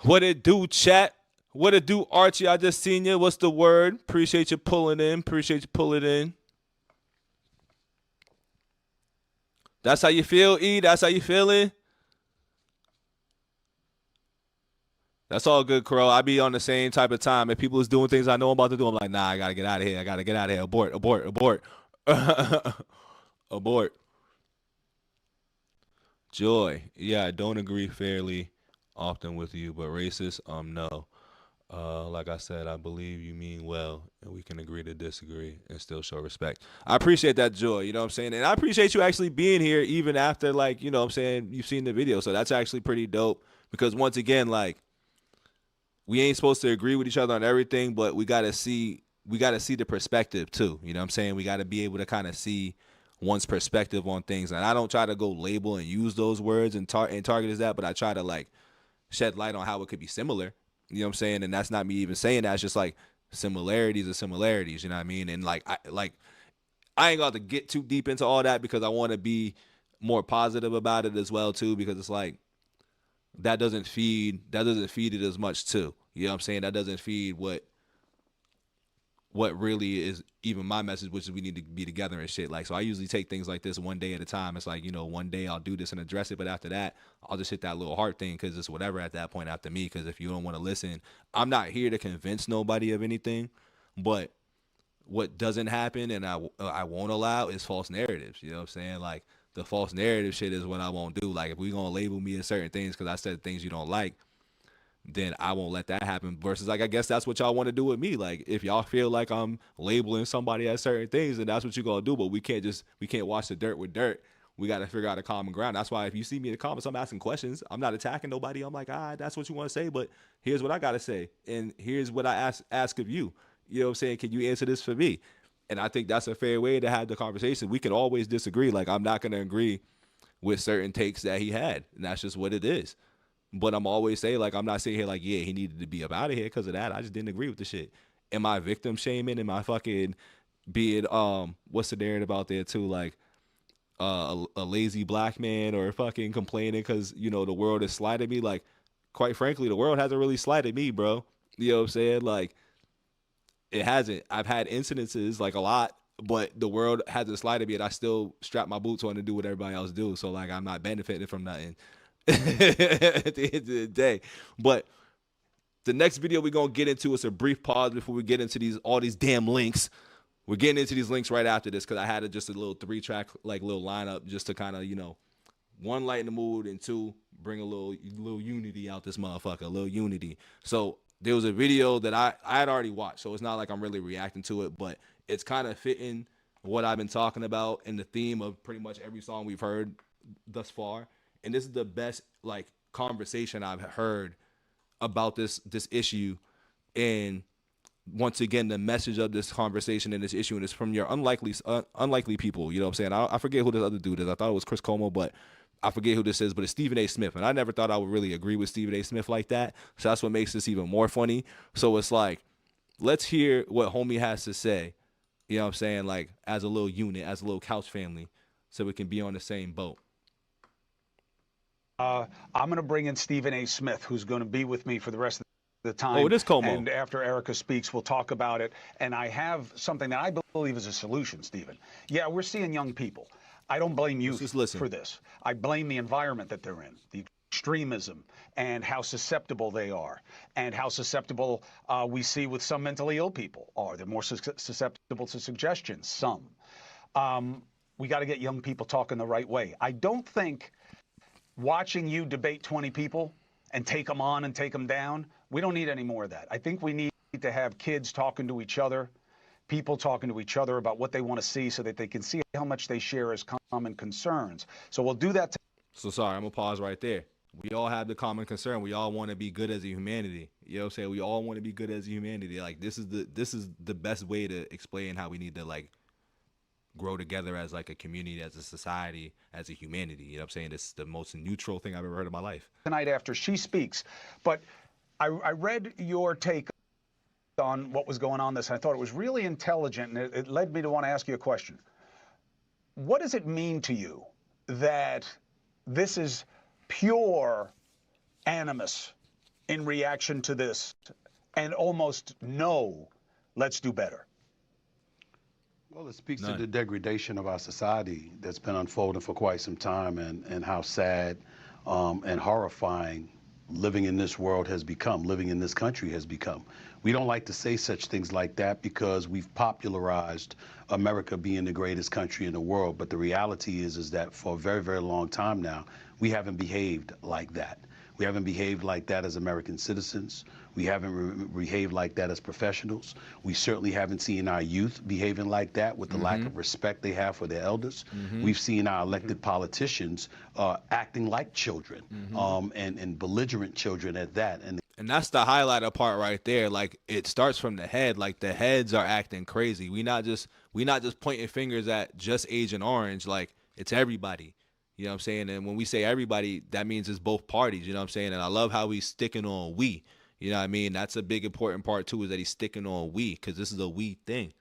What it do, chat? What it do, Archie? I just seen you. What's the word? Appreciate you pulling in. Appreciate you pulling in. That's how you feel, E? That's how you feeling? That's all good, Crow. I be on the same type of time. If people is doing things I know I'm about to do, I'm like, nah, I gotta get out of here. I gotta get out of here. Abort, abort, abort. Abort. Joy. Yeah, I don't agree fairly often with you, but racist, no. Like I said, I believe you mean well, and we can agree to disagree and still show respect. I appreciate that, Joy. You know what I'm saying? And I appreciate you actually being here even after, like, you know what I'm saying, you've seen the video. So that's actually pretty dope because once again, like, we ain't supposed to agree with each other on everything, but we gotta see the perspective too. You know what I'm saying? We gotta be able to kind of see one's perspective on things. And I don't try to go label and use those words and target as that, but I try to like shed light on how it could be similar. You know what I'm saying? And that's not me even saying that. It's just like similarities are similarities. You know what I mean? And I ain't got to get too deep into all that because I want to be more positive about it as well too. Because it's like that doesn't feed it as much too. You know what I'm saying? That doesn't feed what really is even my message, which is we need to be together and shit. Like, so I usually take things like this one day at a time. It's like, you know, one day I'll do this and address it, but after that, I'll just hit that little heart thing because it's whatever at that point after me. Because if you don't want to listen, I'm not here to convince nobody of anything. But what doesn't happen and I won't allow is false narratives. You know what I'm saying? Like the false narrative shit is what I won't do. Like if we gonna label me as certain things because I said things you don't like, then I won't let that happen. Versus, like, I guess that's what y'all want to do with me. Like, if y'all feel like I'm labeling somebody as certain things, then that's what you're gonna do. But we can't wash the dirt with dirt. We got to figure out a common ground. That's why if you see me in the comments, I'm asking questions. I'm not attacking nobody. I'm like, that's what you want to say, but here's what I gotta say, and here's what I ask of you. You know what I'm saying? Can you answer this for me? And I think that's a fair way to have the conversation. We can always disagree. Like I'm not gonna agree with certain takes that he had, and that's just what it is. But I'm always saying, like, I'm not sitting here like, yeah, he needed to be up out of here because of that. I just didn't agree with the shit. Am I victim shaming? Am I fucking being what's the narrative out there too? Like a lazy black man or fucking complaining because you know the world has slighted me. Like, quite frankly, the world hasn't really slighted me, bro. You know what I'm saying? Like, it hasn't. I've had incidences like a lot, but the world hasn't slighted me, and I still strap my boots on and do what everybody else do. So like, I'm not benefiting from nothing at the end of the day. But the next video we're gonna get into is a brief pause before we get into all these damn links. We're getting into these links right after this because I had just a little 3 track like little lineup just to kind of one lighten the mood and two bring a little unity out this motherfucker, a little unity. So there was a video that I had already watched, so it's not like I'm really reacting to it, but it's kind of fitting what I've been talking about and the theme of pretty much every song we've heard thus far. And this is the best like conversation I've heard about this issue. And once again, the message of this conversation and this issue, and it's from your unlikely people. You know what I'm saying? I forget who this other dude is. I thought it was Chris Como, but I forget who this is. But it's Stephen A. Smith, and I never thought I would really agree with Stephen A. Smith like that. So that's what makes this even more funny. So it's like, let's hear what homie has to say. You know what I'm saying? Like as a little unit, as a little couch family, so we can be on the same boat. I'm going to bring in Stephen A. Smith, who's going to be with me for the rest of the Oh, time. it is Como. And after Erica speaks, we'll talk about it. And I have something that I believe is a solution, Stephen. Yeah, we're seeing young people. I don't blame Let's just youth listen. for this. I blame the environment that they're in, the extremism, and how susceptible they are, and how susceptible we see with some mentally ill people are. They're more susceptible to suggestions, some. We got to get young people talking the right way. I don't think watching you debate 20 people and take them on and take them down, we don't need any more of that. I think we need to have kids talking to each other, people talking to each other about what they want to see so that they can see how much they share as common concerns. So we'll do that. So sorry, I'm gonna pause right there. We all have the common concern. We all want to be good as a humanity. You know what I'm saying? We all want to be good as a humanity. Like this is the best way to explain how we need to like grow together as like a community, as a society, as a humanity. You know what I'm saying? This is the most neutral thing I've ever heard in my life. Tonight after she speaks. But I read your take on what was going on this, and I thought it was really intelligent, and it led me to want to ask you a question. What does it mean to you that this is pure animus in reaction to this and almost no, let's do better? Well, it speaks to None. the degradation of our society that's been unfolding for quite some time, and how sad and horrifying living in this world has become, living in this country has become. We don't like to say such things like that because we've popularized America being the greatest country in the world. But the reality is that for a very, very long time now, we haven't behaved like that. We haven't behaved like that as American citizens. We haven't behaved like that as professionals. We certainly haven't seen our youth behaving like that with the lack of respect they have for their elders. We've seen our elected politicians acting like children, and belligerent children at that. And that's the highlighter part right there. Like, it starts from the head. Like, the heads are acting crazy. We not just pointing fingers at just Agent Orange. Like, it's everybody. You know what I'm saying? And when we say everybody, that means it's both parties. You know what I'm saying? And I love how he's sticking on we. You know what I mean? That's a big important part too, is that he's sticking on we, because this is a we thing.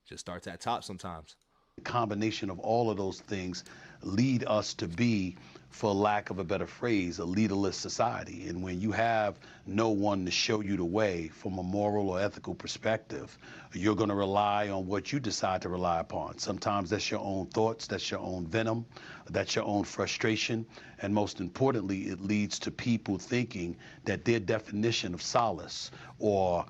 Just starts at top sometimes. The combination of all of those things lead us to be, for lack of a better phrase, a leaderless society. And when you have no one to show you the way from a moral or ethical perspective, you're going to rely on what you decide to rely upon. Sometimes that's your own thoughts, that's your own venom, that's your own frustration. And most importantly, it leads to people thinking that their definition of solace, or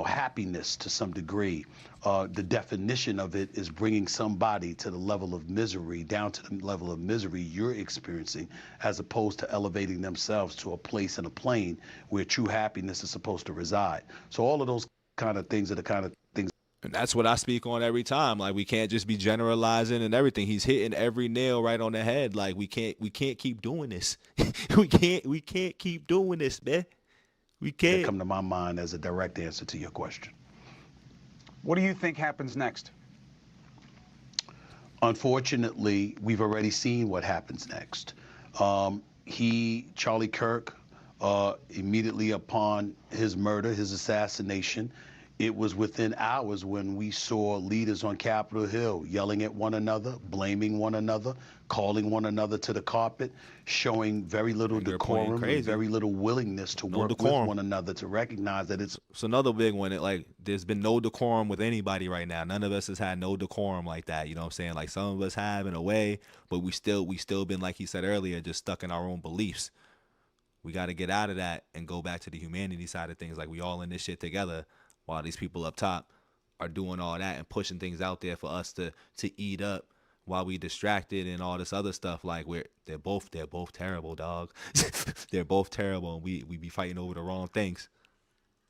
happiness to some degree, the definition of it is bringing somebody to the level of misery, down to the level of misery you're experiencing, as opposed to elevating themselves to a place in a plane where true happiness is supposed to reside. So all of those kind of things are the kind of things. And that's what I speak on every time. Like, we can't just be generalizing and everything. He's hitting every nail right on the head. Like, we can't keep doing this. we can't keep doing this, man. We can't. That come to my mind as a direct answer to your question. What do you think happens next? Unfortunately, we've already seen what happens next. Charlie Kirk, immediately upon his murder, his assassination, it was within hours when we saw leaders on Capitol Hill yelling at one another, blaming one another, calling one another to the carpet, showing very little decorum and very little willingness to work with one another, to recognize that it's another big one. There's been no decorum with anybody right now. None of us has had no decorum like that. You know what I'm saying? Like, some of us have in a way, but we still been, like he said earlier, just stuck in our own beliefs. We got to get out of that and go back to the humanity side of things. Like, we all in this shit together, while these people up top are doing all that and pushing things out there for us to eat up while we distracted and all this other stuff. Like, they're both terrible, dog. They're both terrible, and we be fighting over the wrong things.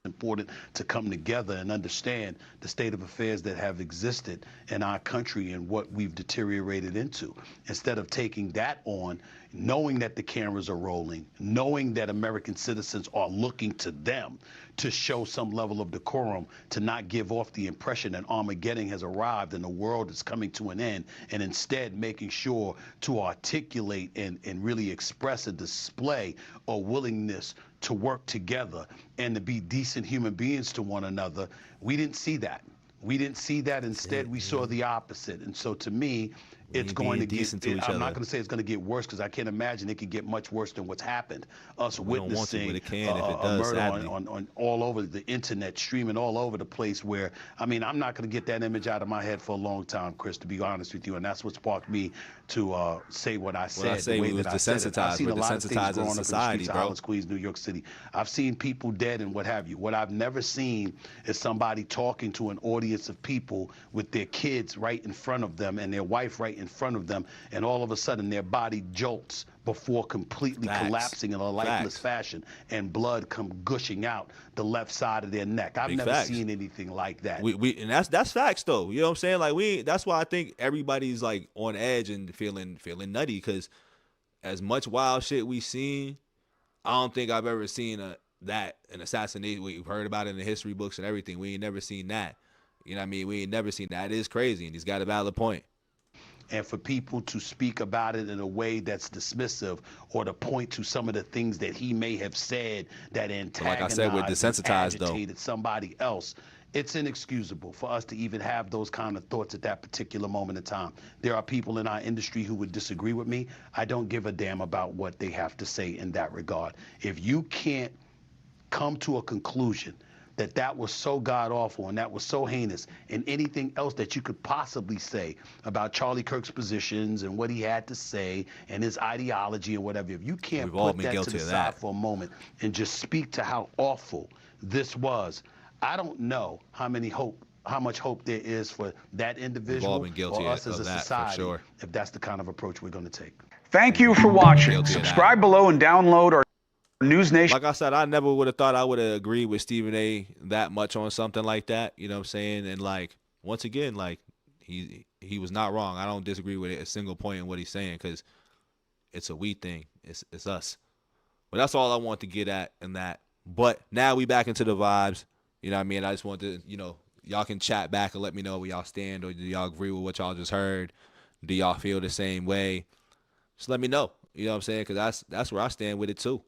Important to come together and understand the state of affairs that have existed in our country and what we've deteriorated into. Instead of taking that on, knowing that the cameras are rolling, knowing that American citizens are looking to them to show some level of decorum, to not give off the impression that Armageddon has arrived and the world is coming to an end, and instead making sure to articulate and really express and display a willingness to work together and to be decent human beings to one another. We didn't see that. We didn't see that. Instead, we saw the opposite. And so to me, it's going to get, I'm not going to say it's going to get worse, because I can't imagine it could get much worse than what's happened. Us witnessing a murder on all over the internet, streaming all over the place, where, I mean, I'm not going to get that image out of my head for a long time, Chris, to be honest with you. And that's what sparked me to say what I said. What I say, we was desensitized. We're desensitized as a society, bro. Islands, Queens, New York City. I've seen people dead and what have you. What I've never seen is somebody talking to an audience of people with their kids right in front of them and their wife right in front of them, and all of a sudden their body jolts before completely collapsing in a lifeless fashion, and blood come gushing out the left side of their neck. I've never seen anything like that. And that's facts though. You know what I'm saying? Like, that's why I think everybody's like on edge and feeling nutty, because as much wild shit we've seen, I don't think I've ever seen an assassination. We've heard about it in the history books and everything. We ain't never seen that. You know what I mean? We ain't never seen that. It is crazy, and he's got a valid point. And for people to speak about it in a way that's dismissive, or to point to some of the things that he may have said that antagonized, like I said, we're desensitized, agitated somebody else, it's inexcusable for us to even have those kind of thoughts at that particular moment in time. There are people in our industry who would disagree with me. I don't give a damn about what they have to say in that regard. If you can't come to a conclusion that that was so god-awful and that was so heinous, and anything else that you could possibly say about Charlie Kirk's positions and what he had to say and his ideology and whatever, if you can't put that to the side for a moment and just speak to how awful this was, I don't know how much hope there is for that individual or us as a society if that's the kind of approach we're going to take. Thank you for watching. Subscribe below and download our News Nation. Like I said, I never would have thought I would have agreed with Stephen A. that much on something like that. You know what I'm saying? And like, once again, like he was not wrong. I don't disagree with a single point in what he's saying, because it's a we thing. It's us. But that's all I want to get at in that. But now we back into the vibes. You know what I mean? I just want to, you know, y'all can chat back and let me know where y'all stand, or do y'all agree with what y'all just heard? Do y'all feel the same way? Just let me know. You know what I'm saying? Because that's where I stand with it too.